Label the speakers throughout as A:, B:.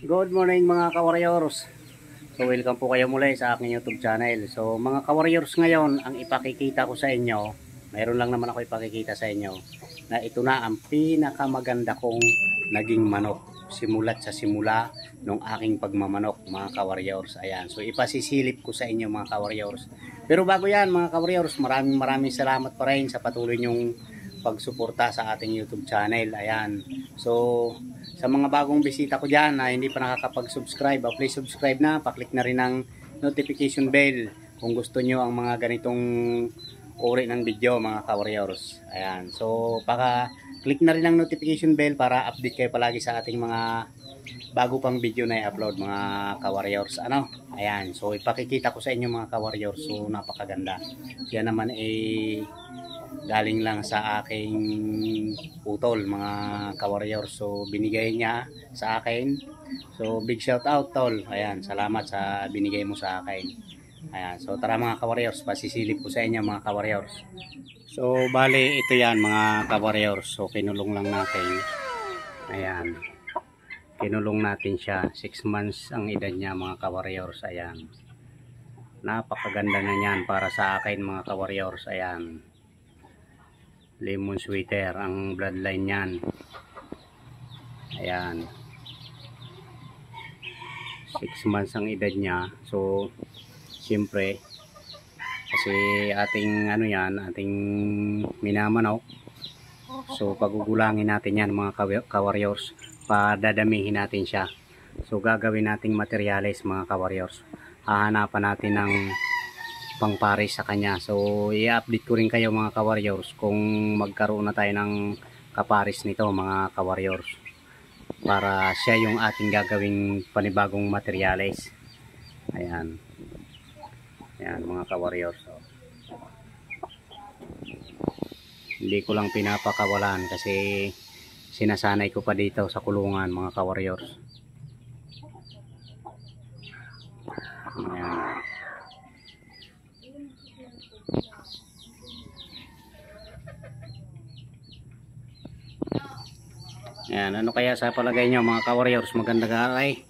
A: Good morning mga ka-warriors. So welcome po kayo muli sa aking YouTube channel. So mga ka-warriors, ngayon ang ipakikita ko sa inyo, mayroon lang naman ako ipakikita sa inyo, na ito na ang pinakamaganda kong naging manok simulat sa simula ng aking pagmamanok mga ka-warriors. Ayan, so ipasisilip ko sa inyo mga ka-warriors. Pero bago yan mga ka-warriors, maraming salamat pa rin sa patuloy nyong pagsuporta sa ating YouTube channel. Ayan, so sa mga bagong bisita ko dyan na hindi pa nakakapag-subscribe, please subscribe na, paklik na rin ang notification bell kung gusto nyo ang mga ganitong uri ng video mga ka-warriors. Ayan, so click na rin ang notification bell para update kayo palagi sa ating mga bago pang video na i-upload mga ka-warriors. Ayan, so ipakikita ko sa inyo mga ka-warriors. So napakaganda. Yan naman galing lang sa aking utol mga ka-warriors. So binigay niya sa akin. So big shout out tol. Ayan, salamat sa binigay mo sa akin. Ayan, so tara mga ka-warriors, pasisilip ko sa inyo mga ka-warriors. So bali ito yan mga ka-warriors. So kinulong lang natin. Ayan, kinulong natin siya. 6 months ang edad niya mga ka-warriors. Ayan, napakaganda na yan para sa akin mga ka-warriors. Ayan, lemon sweater ang bloodline niyan. Ayan, 6 months ang edad niya. So siyempre kasi ating ating minamanok, so pagugulangin natin yan mga ka-warriors, padadamihin natin siya. So gagawin nating materyales mga ka-warriors, hahanapan natin ng pangpares sa kanya. So i-update ko rin kayo mga ka-warriors kung magkaroon na tayo ng kapares nito mga ka-warriors, para siya yung ating gagawing panibagong materyales. Ayan, ayan mga ka-warriors. So hindi ko lang pinapakawalan kasi sinasanay ko pa dito sa kulungan mga ka-warriors. Ayan. Ayan, ano kaya sa palagay nyo mga ka-warriors? Maganda ka ay?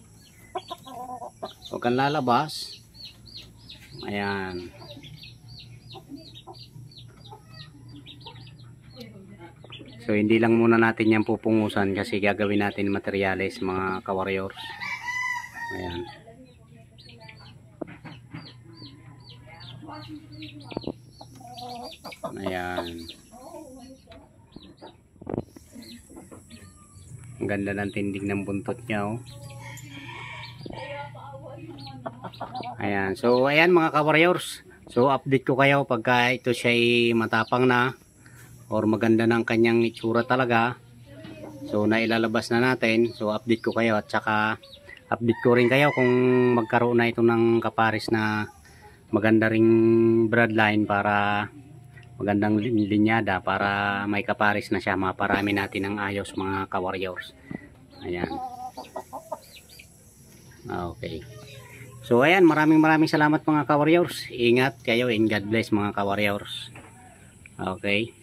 A: Huwag kang lalabas. Ayan. So hindi lang muna natin yan pupungusan kasi gagawin natin materyales mga ka-warriors. Ayan. Ayan. Ang ganda ng tindig ng buntot niya, oh. Ayan. So ayan mga ka-warriors. So update ko kayo pagka ito siya ay matapang na or maganda ng kanyang itsura talaga. So nailalabas na natin. So update ko kayo at saka update ko rin kayo kung magkaroon na ito ng kapares na maganda ring bloodline, para magandang linyada, para may kapares na siya, maparami natin ng ayos mga ka-warriors. Ayan. Okay. So ayan, maraming salamat mga ka-warriors. Ingat kayo and God bless mga ka-warriors. Okay.